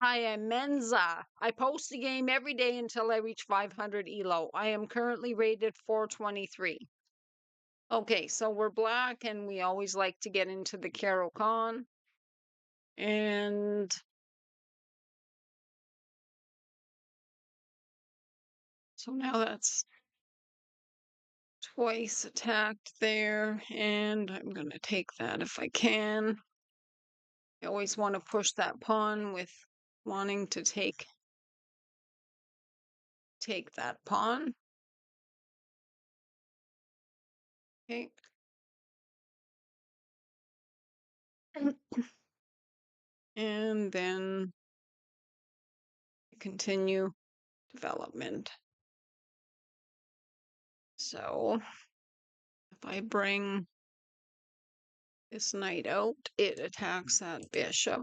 I am Menza. I post a game every day until I reach 500 elo. I am currently rated 423. Okay, so we're black and we always like to get into the Caro-Kann. And so now that's twice attacked there. And I'm going to take that if I can. I always want to push that pawn with wanting to take that pawn. Okay. And then continue development. So if I bring this knight out, it attacks that bishop.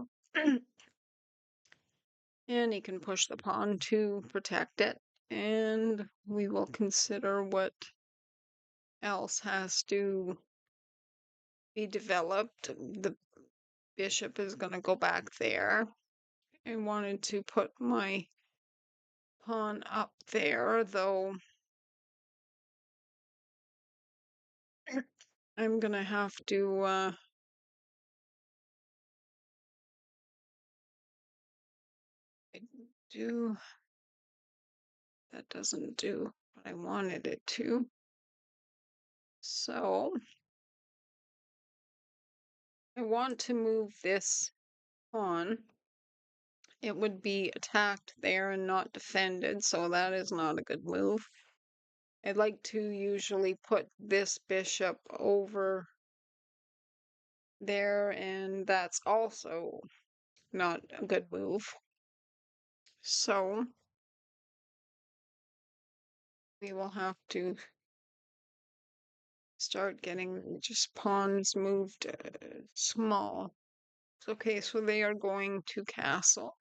And he can push the pawn to protect it. And we will consider what else has to be developed. The bishop is going to go back there. I wanted to put my pawn up there, though I'm going to have to do, that doesn't do what I wanted it to. So I want to move this pawn. It would be attacked there and not defended, so that is not a good move. I'd like to usually put this bishop over there, and that's also not a good move. So we will have to start getting just pawns moved small. Okay, so they are going to castle.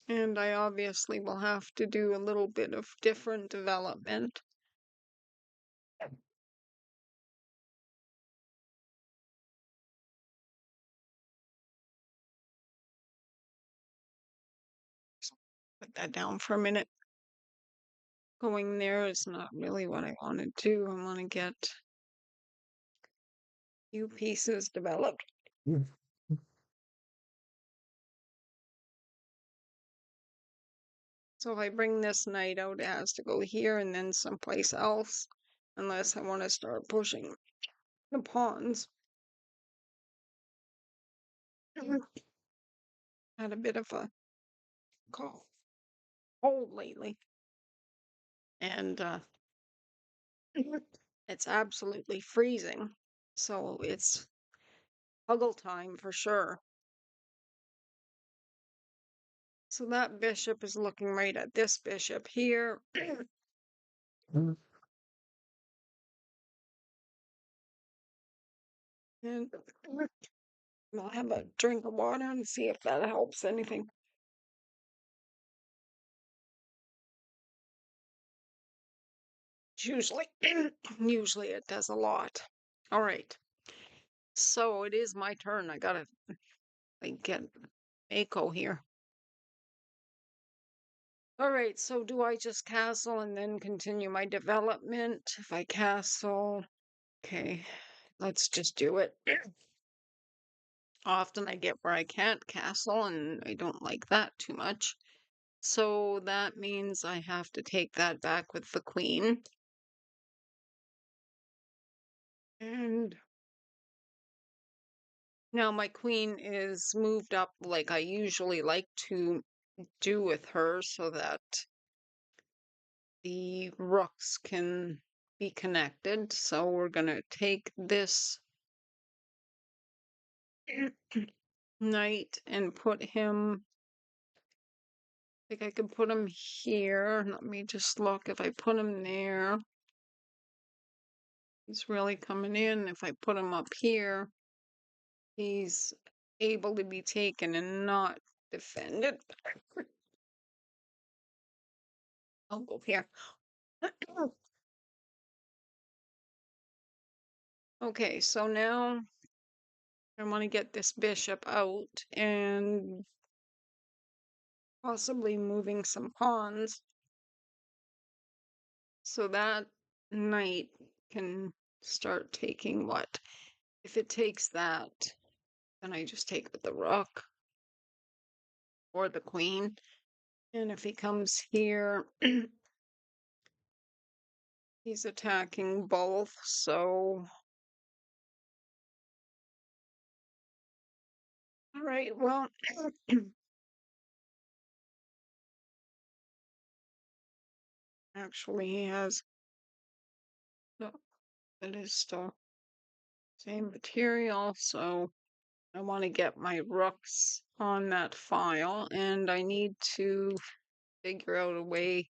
And I obviously will have to do a little bit of different development. Put that down for a minute. Going there is not really what I want to do. I want to get a few pieces developed. So if I bring this knight out, it has to go here and then someplace else, unless I want to start pushing the pawns. Had a bit of a cold lately, and it's absolutely freezing. So it's huggle time for sure. So that bishop is looking right at this bishop here. And I'll have a drink of water and see if that helps anything. Usually, usually it does a lot. All right. So it is my turn. I gotta get Mako here. All right. So do I just castle and then continue my development? If I castle, okay, let's just do it. Often I get where I can't castle, and I don't like that too much. So that means I have to take that back with the queen. And now my queen is moved up like I usually like to do with her so that the rooks can be connected. So we're going to take this knight and put him, I think I could put him here. Let me just look. If I put him there, he's really coming in. If I put him up here, he's able to be taken and not defended. I'll go here. Okay, so now I want to get this bishop out and possibly moving some pawns so that knight can start taking what? If it takes that, then I just take with the rook or the queen. And if he comes here, he's attacking both, so all right, well, actually he has no, it is still same material, so I want to get my rooks on that file, and I need to figure out a way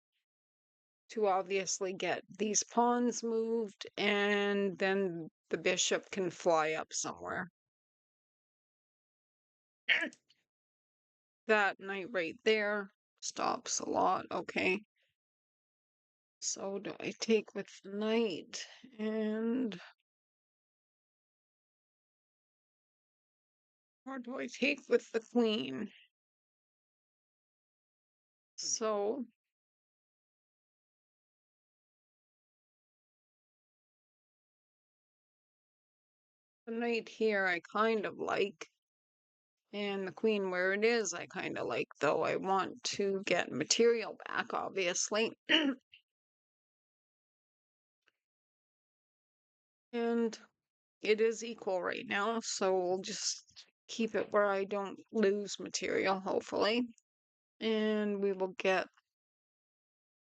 to obviously get these pawns moved, and then the bishop can fly up somewhere. That knight right there stops a lot. Okay. So do I take with the knight and or do I take with the queen? So the knight here I kind of like, and the queen where it is I kind of like, though I want to get material back, obviously. And it is equal right now, so we'll just keep it where I don't lose material, hopefully. And we will get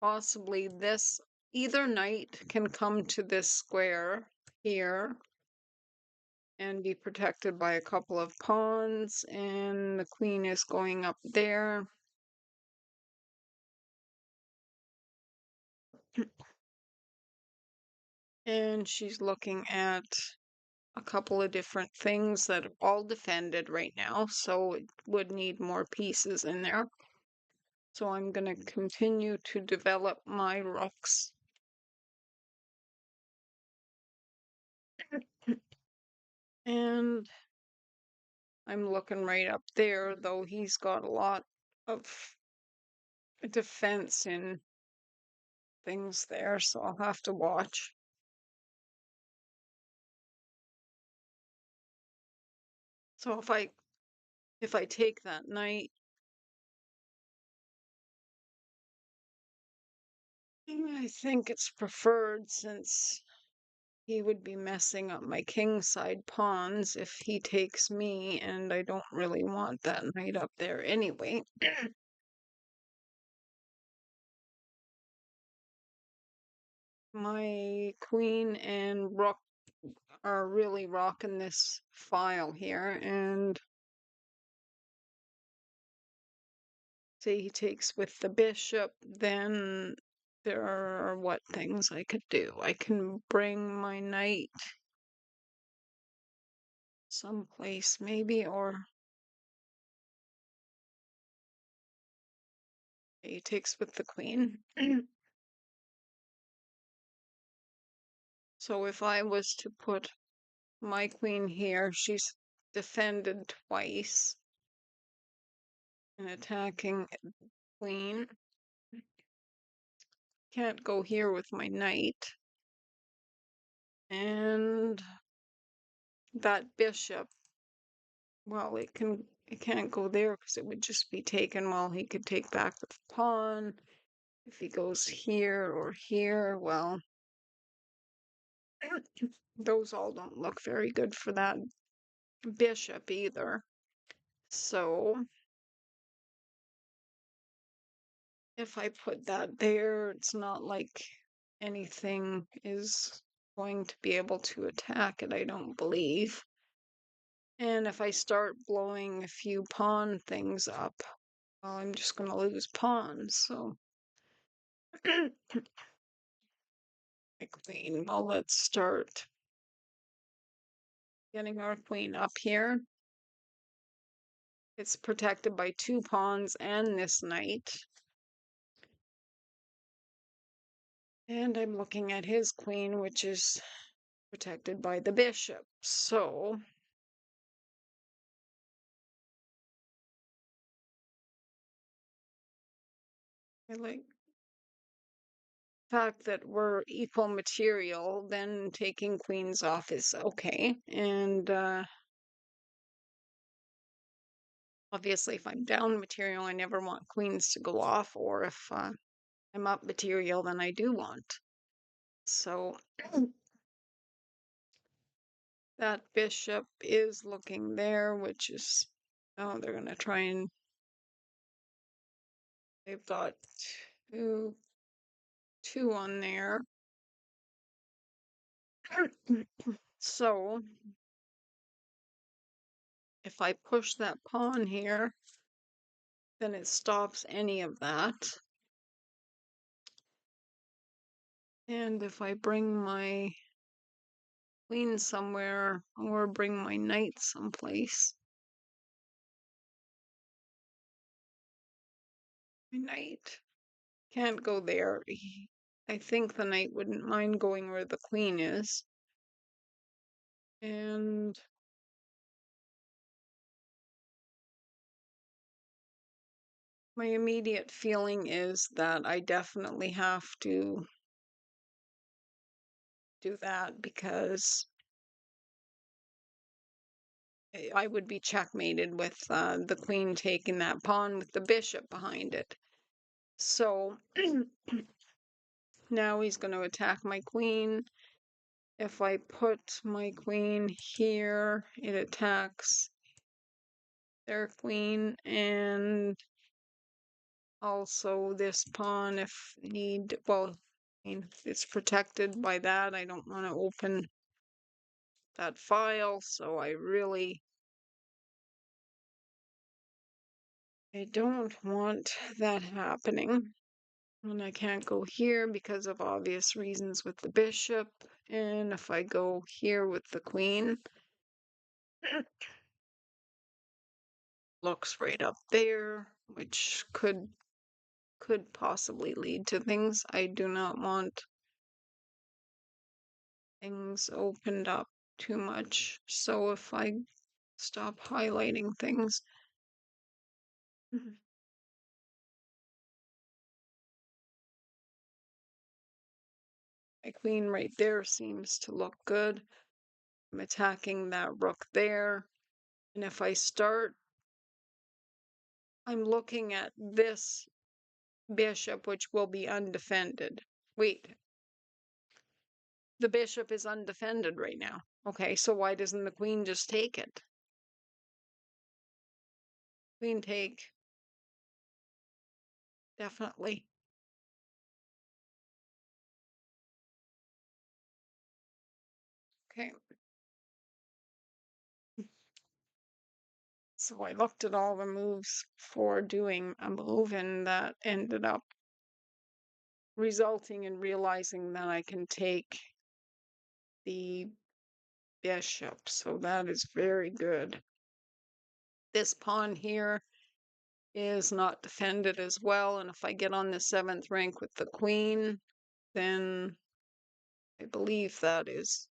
possibly this, either knight can come to this square here and be protected by a couple of pawns, and the queen is going up there. And she's looking at a couple of different things that are all defended right now, so it would need more pieces in there. So I'm going to continue to develop my rooks. And I'm looking right up there, though he's got a lot of defense in things there, so I'll have to watch. So if I take that knight, I think it's preferred since he would be messing up my kingside pawns if he takes me, and I don't really want that knight up there anyway. My queen and rook are really rocking this file here, and say he takes with the bishop, then there are what things I could do. I can bring my knight someplace maybe, or he takes with the queen. So if I was to put my queen here, she's defended twice. An attacking queen. Can't go here with my knight. And that bishop, well, it can't go there because it would just be taken while he could take back the pawn. If he goes here or here, well, those all don't look very good for that bishop either. So if I put that there, it's not like anything is going to be able to attack it, I don't believe. And if I start blowing a few pawn things up, well, I'm just going to lose pawns, so. My queen, well, let's start getting our queen up here. It's protected by two pawns and this knight. And I'm looking at his queen, which is protected by the bishop. So I like the fact that we're equal material, then taking queens off is okay. And obviously, if I'm down material, I never want queens to go off, or if I'm up material, then I do want. So that bishop is looking there, which is, oh, they're going to try and, they've got two, two on there. So if I push that pawn here, then it stops any of that. And if I bring my queen somewhere or bring my knight someplace, my knight can't go there. I think the knight wouldn't mind going where the queen is. And my immediate feeling is that I definitely have to do that because I would be checkmated with the queen taking that pawn with the bishop behind it. So now he's going to attack my queen. If I put my queen here, it attacks their queen, and also this pawn if need, well, I mean, it's protected by that. I don't want to open that file, so I don't want that happening. And I can't go here because of obvious reasons with the bishop. And if I go here with the queen, looks right up there, which could possibly lead to things. I do not want things opened up too much. So if I stop highlighting things, my queen right there seems to look good. I'm attacking that rook there. And if I start, I'm looking at this bishop, which will be undefended. Wait, the bishop is undefended right now. Okay, so why doesn't the queen just take it? Queen take. Definitely. Okay. So I looked at all the moves for doing a move, and that ended up resulting in realizing that I can take the bishop. So that is very good. This pawn here is not defended as well. And if I get on the 7th rank with the queen, then I believe that is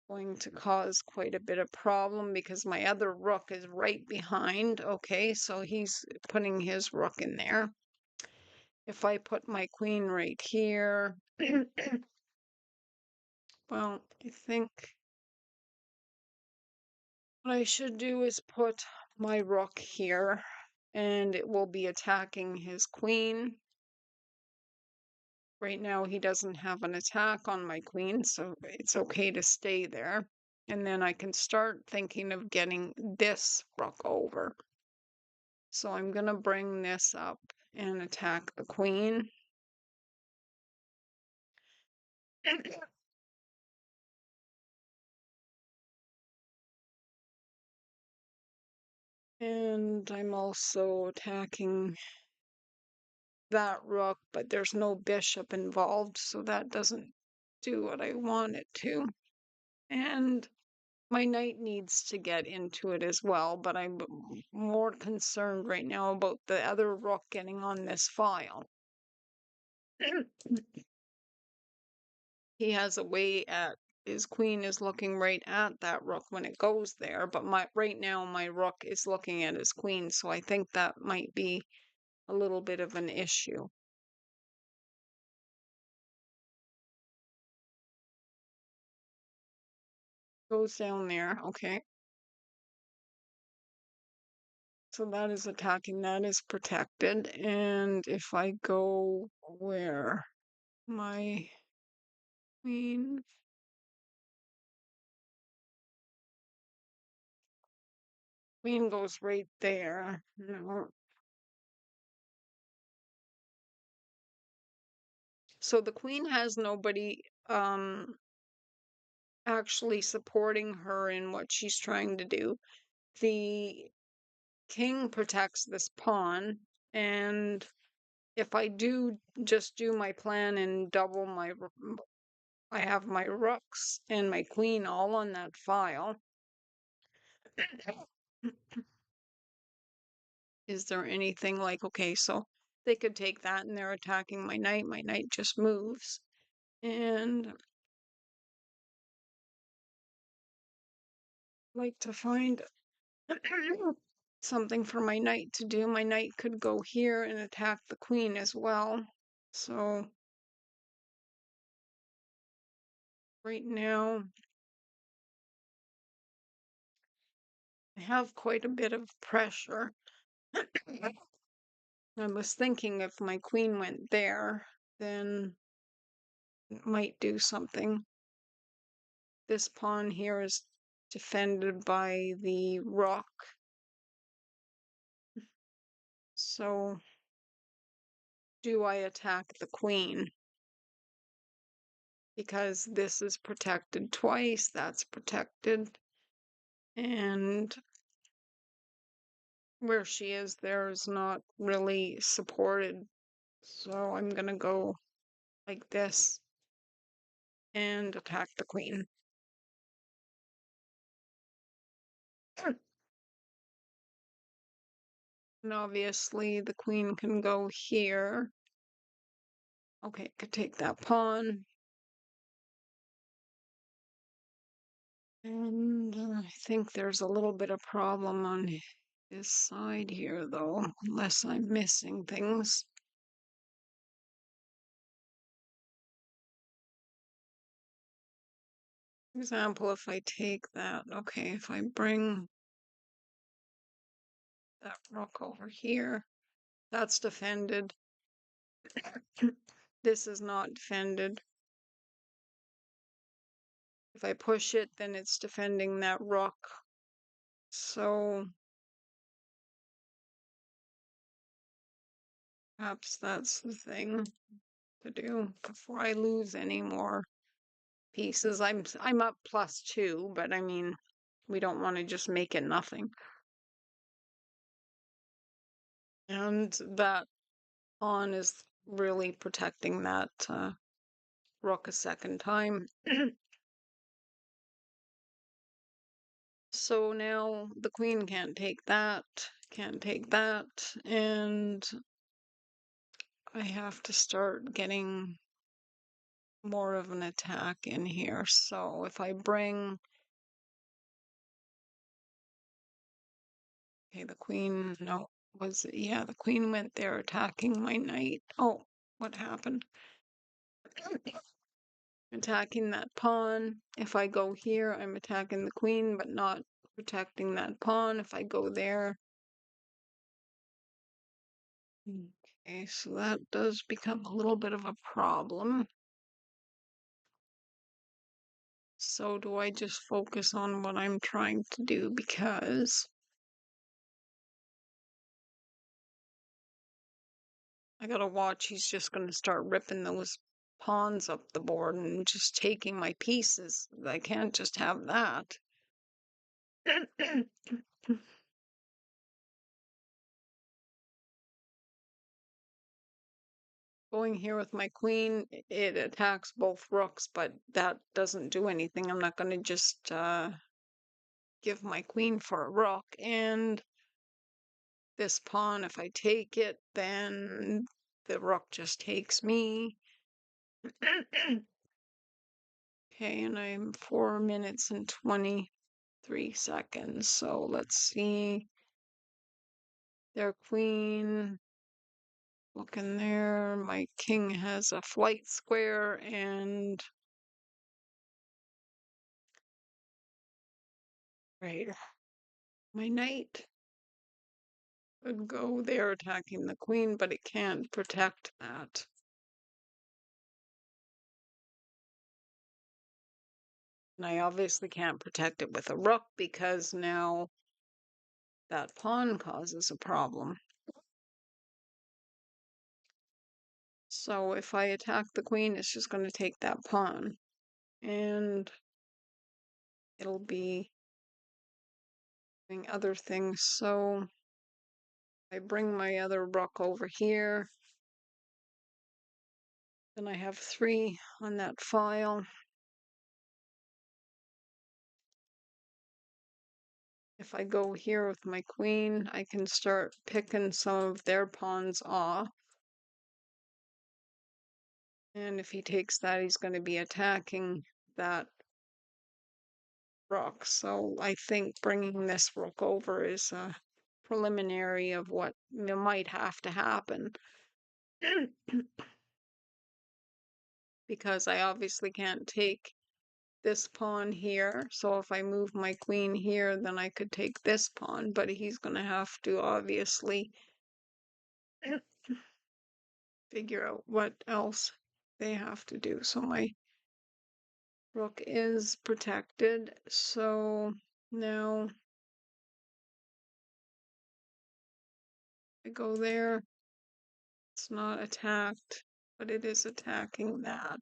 going to cause quite a bit of problem because my other rook is right behind. Okay, so he's putting his rook in there. If I put my queen right here, well, I think what I should do is put my rook here, and it will be attacking his queen. Right now, he doesn't have an attack on my queen, so it's okay to stay there. And then I can start thinking of getting this rook over. So I'm going to bring this up and attack the queen. And I'm also attacking that rook, but there's no bishop involved, so that doesn't do what I want it to. And my knight needs to get into it as well, but I'm more concerned right now about the other rook getting on this file. He has a way at his queen is looking right at that rook when it goes there, but right now my rook is looking at his queen, so I think that might be a little bit of an issue. Goes down there. Okay. So that is attacking, that is protected. And if I go where my queen, queen goes right there. No. So the queen has nobody actually supporting her in what she's trying to do. The king protects this pawn, and if I do just do my plan and double my, I have my rooks and my queen all on that file. Is there anything like, okay, so they could take that and they're attacking my knight just moves. And I'd like to find something for my knight to do. My knight could go here and attack the queen as well. So right now I have quite a bit of pressure. I was thinking if my queen went there, then it might do something. This pawn here is defended by the rook. So do I attack the queen? Because this is protected twice, that's protected. And where she is, there is not really supported. So I'm gonna go like this and attack the queen. And obviously the queen can go here. Okay, could take that pawn. And I think there's a little bit of problem on this side here, though, unless I'm missing things. For example, if I take that, okay, if I bring that rook over here, that's defended. This is not defended. If I push it, then it's defending that rook. So perhaps that's the thing to do before I lose any more pieces. I'm up +2, but I mean, we don't want to just make it nothing. And that pawn is really protecting that rook a second time. So now the queen can't take that, and I have to start getting more of an attack in here. So if I bring, okay, the queen, no, yeah, the queen went there attacking my knight. Oh, what happened? Attacking that pawn. If I go here, I'm attacking the queen, but not protecting that pawn. If I go there. Okay, so that does become a little bit of a problem. So do I just focus on what I'm trying to do? Because I gotta watch, he's just gonna start ripping those pawns up the board and just taking my pieces. I can't just have that. Going here with my queen, it attacks both rooks, but that doesn't do anything. I'm not gonna just give my queen for a rook. And this pawn, if I take it, then the rook just takes me. Okay, and I'm 4 minutes and 23 seconds. So let's see. Their queen Look in there. My king has a flight square, and right, my knight could go there attacking the queen, but it can't protect that. And I obviously can't protect it with a rook because now that pawn causes a problem. So if I attack the queen, it's just going to take that pawn. And it'll be doing other things. So I bring my other rook over here. Then I have 3 on that file. If I go here with my queen, I can start picking some of their pawns off. And if he takes that, he's going to be attacking that rook. So I think bringing this rook over is a preliminary of what might have to happen. Because I obviously can't take this pawn here. So if I move my queen here, then I could take this pawn, but he's going to have to obviously figure out what else they have to do. So my rook is protected. So now I go there. It's not attacked, but it is attacking that.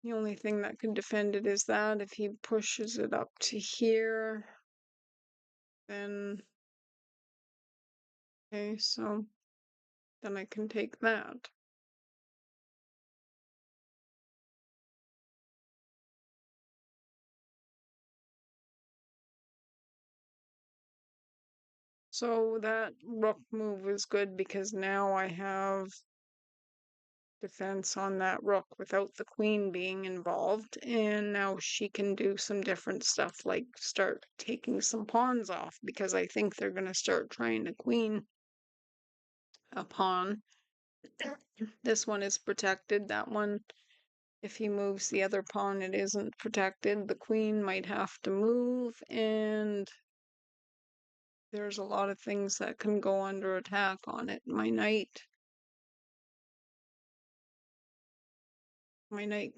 The only thing that can defend it is that if he pushes it up to here, then okay, so then I can take that. So that rook move is good because now I have defense on that rook without the queen being involved, and now she can do some different stuff like start taking some pawns off because I think they're going to start trying to queen a pawn. This one is protected. That one, if he moves the other pawn, it isn't protected. The queen might have to move, and there's a lot of things that can go under attack on it. My knight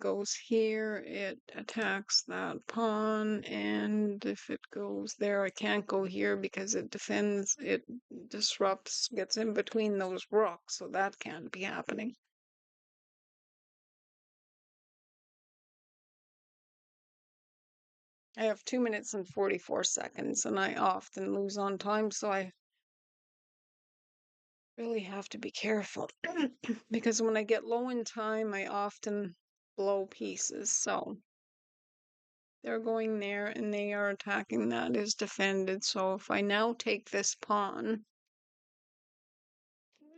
goes here, it attacks that pawn, and if it goes there, I can't go here because it defends, it disrupts, gets in between those rooks, so that can't be happening. I have 2 minutes and 44 seconds, and I often lose on time, so I really have to be careful because when I get low in time, I often blow pieces. So they're going there and they are attacking that is defended. So if I now take this pawn,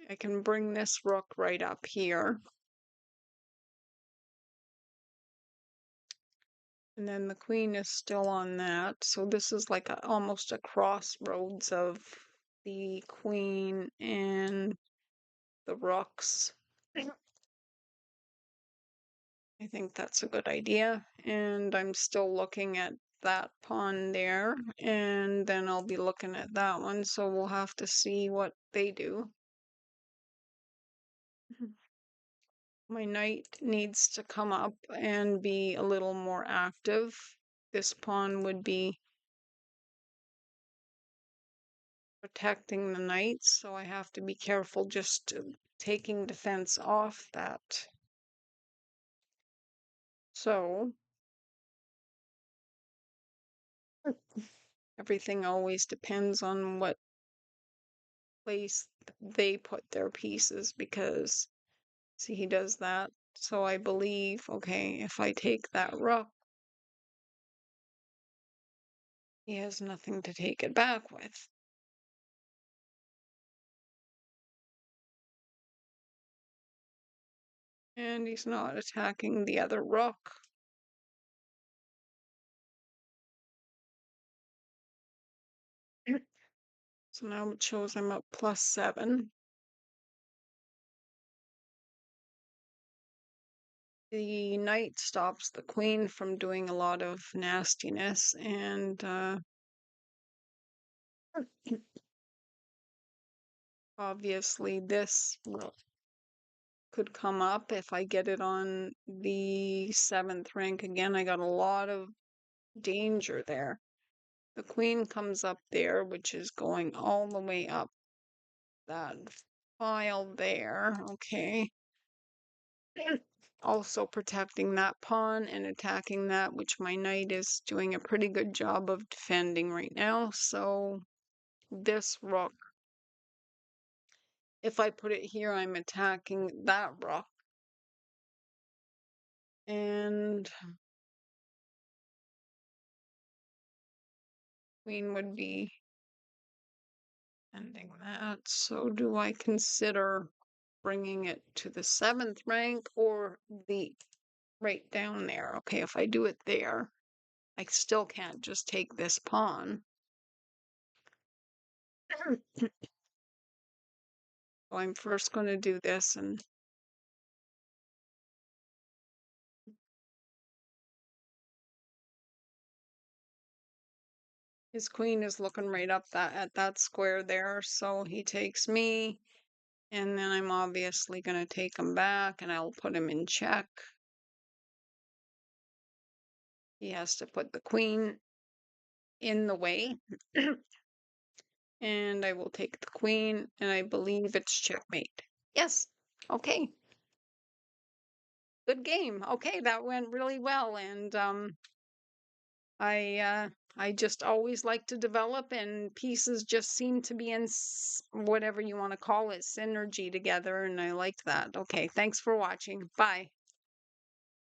I can bring this rook right up here. And then the queen is still on that. So this is like almost a crossroads of the queen and the rooks. I think that's a good idea. And I'm still looking at that pawn there. And then I'll be looking at that one. So we'll have to see what they do. My knight needs to come up and be a little more active. This pawn would be protecting the knight, so I have to be careful just taking defense off that. So everything always depends on what place they put their pieces because see he does that. So I believe, okay, if I take that rook, he has nothing to take it back with. And he's not attacking the other rook. So now it shows I'm up +7. The knight stops the queen from doing a lot of nastiness, and obviously this could come up if I get it on the 7th rank again. I got a lot of danger there. The queen comes up there, which is going all the way up that file there. Okay. Also protecting that pawn and attacking that, which my knight is doing a pretty good job of defending right now. So this rook, if I put it here, I'm attacking that rook. And queen would be ending that. So do I consider bringing it to the 7th rank or the right down there? Okay, if I do it there, I still can't just take this pawn. So I'm first going to do this, and his queen is looking right up that at that square there, so he takes me, and then I'm obviously going to take him back, and I'll put him in check. He has to put the queen in the way. And I will take the queen, and I believe it's checkmate. Yes. Okay. Good game. Okay, that went really well, and I just always like to develop, and pieces just seem to be in whatever you want to call it, synergy together, and I liked that. Okay, thanks for watching. Bye.